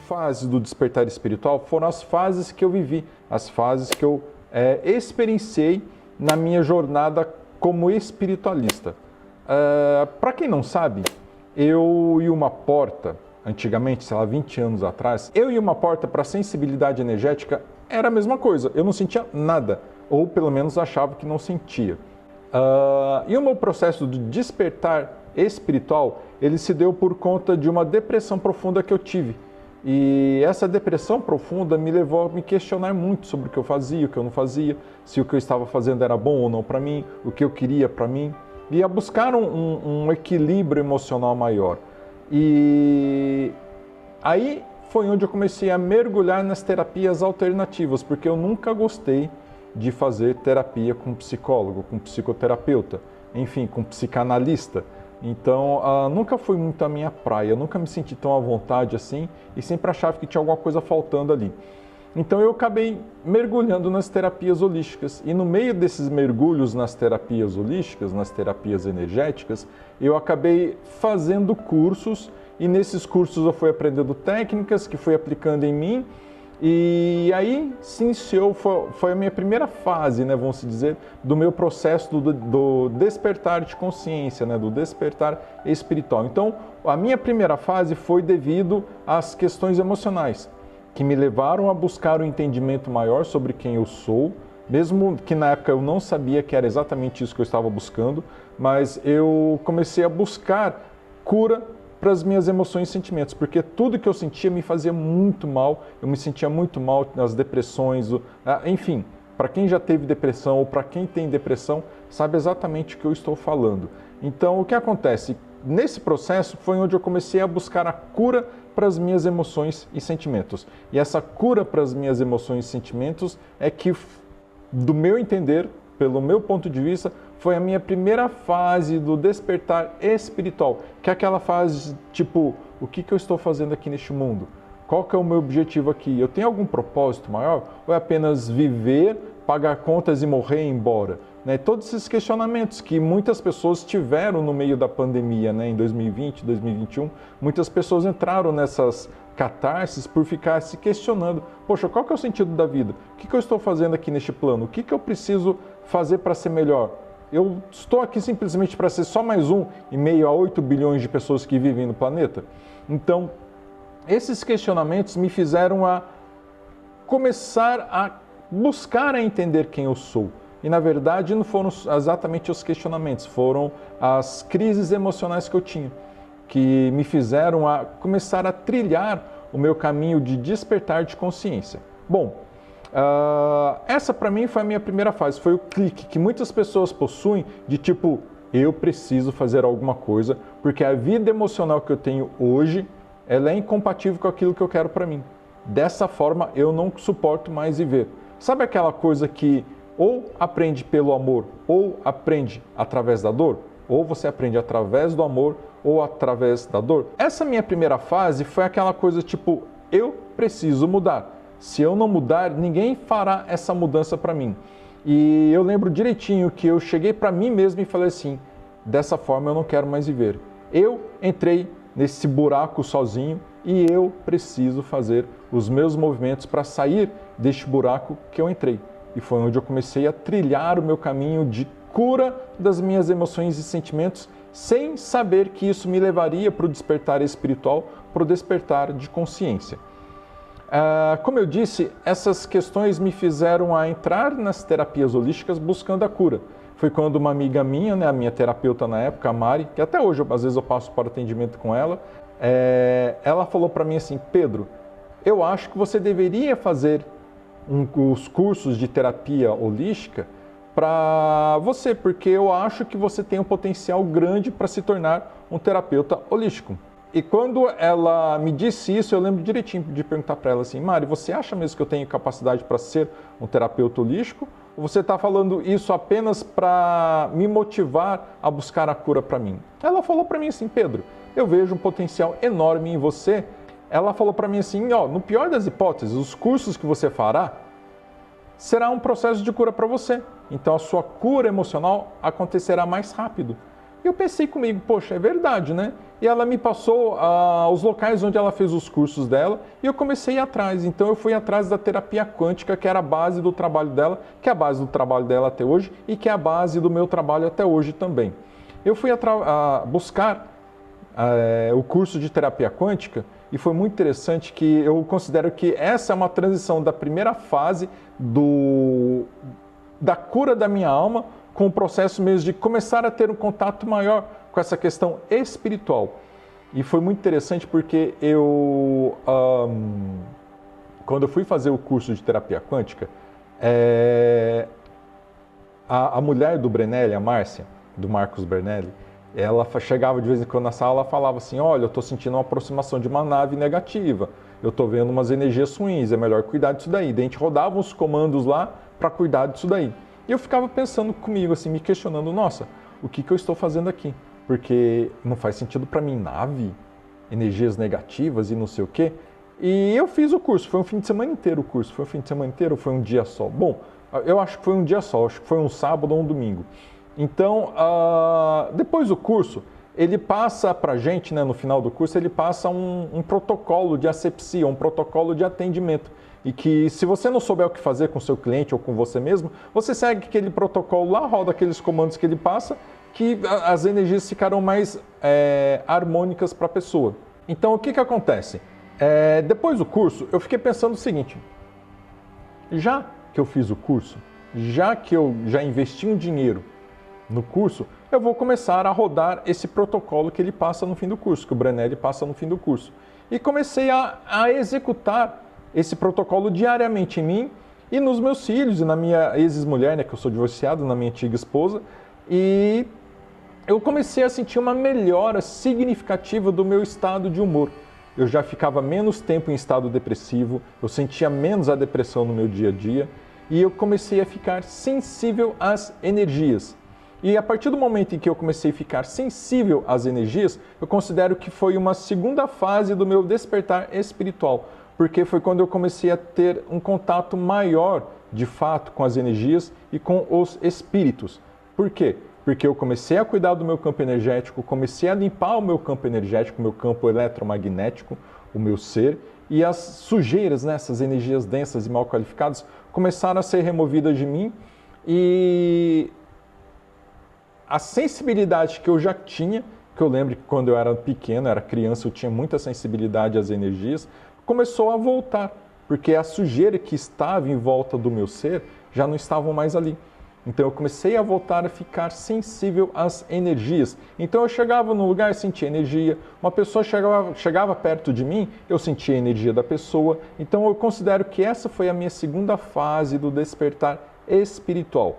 fases do despertar espiritual foram as fases que eu vivi, as fases que eu experienciei na minha jornada como espiritualista. Para quem não sabe, eu e uma porta, antigamente, sei lá, 20 anos atrás, eu e uma porta para sensibilidade energética era a mesma coisa, eu não sentia nada, ou pelo menos achava que não sentia. E o meu processo de despertar espiritual, ele se deu por conta de uma depressão profunda que eu tive. E essa depressão profunda me levou a me questionar muito sobre o que eu fazia, o que eu não fazia, se o que eu estava fazendo era bom ou não para mim, o que eu queria para mim, e a buscar um equilíbrio emocional maior. E aí foi onde eu comecei a mergulhar nas terapias alternativas, porque eu nunca gostei de fazer terapia com psicólogo, com psicoterapeuta, enfim, com psicanalista. Então, nunca foi muito a minha praia, eu nunca me senti tão à vontade assim e sempre achava que tinha alguma coisa faltando ali. Então, eu acabei mergulhando nas terapias holísticas e no meio desses mergulhos nas terapias holísticas, nas terapias energéticas, eu acabei fazendo cursos e nesses cursos eu fui aprendendo técnicas que fui aplicando em mim. E aí se iniciou, foi a minha primeira fase, né, vamos dizer, do meu processo do despertar de consciência, né, do despertar espiritual. Então, a minha primeira fase foi devido às questões emocionais, que me levaram a buscar um entendimento maior sobre quem eu sou, mesmo que na época eu não sabia que era exatamente isso que eu estava buscando, mas eu comecei a buscar cura para as minhas emoções e sentimentos, porque tudo que eu sentia me fazia muito mal, eu me sentia muito mal nas depressões, enfim, para quem já teve depressão ou para quem tem depressão, sabe exatamente o que eu estou falando. Então, o que acontece? Nesse processo foi onde eu comecei a buscar a cura para as minhas emoções e sentimentos. E essa cura para as minhas emoções e sentimentos é que, do meu entender, pelo meu ponto de vista, foi a minha primeira fase do despertar espiritual, que é aquela fase tipo, o que eu estou fazendo aqui neste mundo? Qual que é o meu objetivo aqui? Eu tenho algum propósito maior? Ou é apenas viver, pagar contas e morrer e ir embora? Né? Todos esses questionamentos que muitas pessoas tiveram no meio da pandemia, né? Em 2020, 2021, muitas pessoas entraram nessas catarses por ficar se questionando, poxa, qual que é o sentido da vida? O que eu estou fazendo aqui neste plano? O que eu preciso fazer para ser melhor? Eu estou aqui simplesmente para ser só mais um em meio a 8 bilhões de pessoas que vivem no planeta? Então, esses questionamentos me fizeram a começar a buscar a entender quem eu sou. E, na verdade, não foram exatamente os questionamentos, foram as crises emocionais que eu tinha, que me fizeram a começar a trilhar o meu caminho de despertar de consciência. Bom, essa para mim foi a minha primeira fase, foi o clique que muitas pessoas possuem de tipo, eu preciso fazer alguma coisa, porque a vida emocional que eu tenho hoje, ela é incompatível com aquilo que eu quero para mim. Dessa forma, eu não suporto mais viver. Sabe aquela coisa que ou aprende pelo amor, ou aprende através da dor? Ou você aprende através do amor, ou através da dor? Essa minha primeira fase foi aquela coisa tipo, eu preciso mudar. Se eu não mudar, ninguém fará essa mudança para mim. E eu lembro direitinho que eu cheguei para mim mesmo e falei assim, dessa forma eu não quero mais viver. Eu entrei nesse buraco sozinho e eu preciso fazer os meus movimentos para sair deste buraco que eu entrei. E foi onde eu comecei a trilhar o meu caminho de cura das minhas emoções e sentimentos, sem saber que isso me levaria para o despertar espiritual, para o despertar de consciência. Como eu disse, essas questões me fizeram a entrar nas terapias holísticas buscando a cura. Foi quando uma amiga minha, né, a minha terapeuta na época, a Mari, que até hoje às vezes eu passo para atendimento com ela, ela falou para mim assim, Pedro, eu acho que você deveria fazer os cursos de terapia holística para você, porque eu acho que você tem um potencial grande para se tornar um terapeuta holístico. E quando ela me disse isso, eu lembro direitinho de perguntar para ela assim, Mari, você acha mesmo que eu tenho capacidade para ser um terapeuta holístico? Ou você está falando isso apenas para me motivar a buscar a cura para mim? Ela falou para mim assim, Pedro, eu vejo um potencial enorme em você. Ela falou para mim assim, ó, no pior das hipóteses, os cursos que você fará será um processo de cura para você. Então a sua cura emocional acontecerá mais rápido. E eu pensei comigo, poxa, é verdade, né? E ela me passou os locais onde ela fez os cursos dela e eu comecei a ir atrás. Então eu fui atrás da terapia quântica, que era a base do trabalho dela, que é a base do trabalho dela até hoje e que é a base do meu trabalho até hoje também. Eu fui buscar o curso de terapia quântica e foi muito interessante que eu considero que essa é uma transição da primeira fase da cura da minha alma com o processo mesmo de começar a ter um contato maior com essa questão espiritual. E foi muito interessante porque quando eu fui fazer o curso de terapia quântica, a mulher do Brunelli, a Márcia, do Marcos Brunelli, ela chegava de vez em quando na sala e falava assim, olha, eu estou sentindo uma aproximação de uma nave negativa, eu estou vendo umas energias ruins, é melhor cuidar disso daí. Daí a gente rodava uns comandos lá para cuidar disso daí. E eu ficava pensando comigo, assim, me questionando, nossa, o que eu estou fazendo aqui? Porque não faz sentido para mim nave, energias negativas e não sei o quê. E eu fiz o curso, foi um fim de semana inteiro o curso. Foi um fim de semana inteiro ou foi um dia só? Bom, eu acho que foi um dia só, acho que foi um sábado ou um domingo. Então, depois do curso, ele passa para a gente, né, no final do curso, ele passa um protocolo de asepsia, um protocolo de atendimento. E que se você não souber o que fazer com o seu cliente ou com você mesmo, você segue aquele protocolo lá, roda aqueles comandos que ele passa, que as energias ficarão mais harmônicas para a pessoa. Então, o que acontece? Depois do curso, eu fiquei pensando o seguinte, já que eu fiz o curso, já que eu já investi um dinheiro no curso, eu vou começar a rodar esse protocolo que ele passa no fim do curso, que o Brunelli passa no fim do curso. E comecei a executar esse protocolo diariamente em mim e nos meus filhos e na minha ex-mulher, né, que eu sou divorciado, na minha antiga esposa, e eu comecei a sentir uma melhora significativa do meu estado de humor. Eu já ficava menos tempo em estado depressivo, eu sentia menos a depressão no meu dia a dia e eu comecei a ficar sensível às energias. E a partir do momento em que eu comecei a ficar sensível às energias, eu considero que foi uma segunda fase do meu despertar espiritual, porque foi quando eu comecei a ter um contato maior, de fato, com as energias e com os espíritos. Por quê? Porque eu comecei a cuidar do meu campo energético, comecei a limpar o meu campo energético, o meu campo eletromagnético, o meu ser, e as sujeiras, né, essas energias densas e mal qualificadas, começaram a ser removidas de mim e a sensibilidade que eu já tinha, que eu lembro que quando eu era pequeno, era criança, eu tinha muita sensibilidade às energias, começou a voltar, porque a sujeira que estava em volta do meu ser já não estavam mais ali. Então eu comecei a voltar a ficar sensível às energias. Então eu chegava no lugar e sentia energia, uma pessoa chegava perto de mim, eu sentia a energia da pessoa. Então eu considero que essa foi a minha segunda fase do despertar espiritual.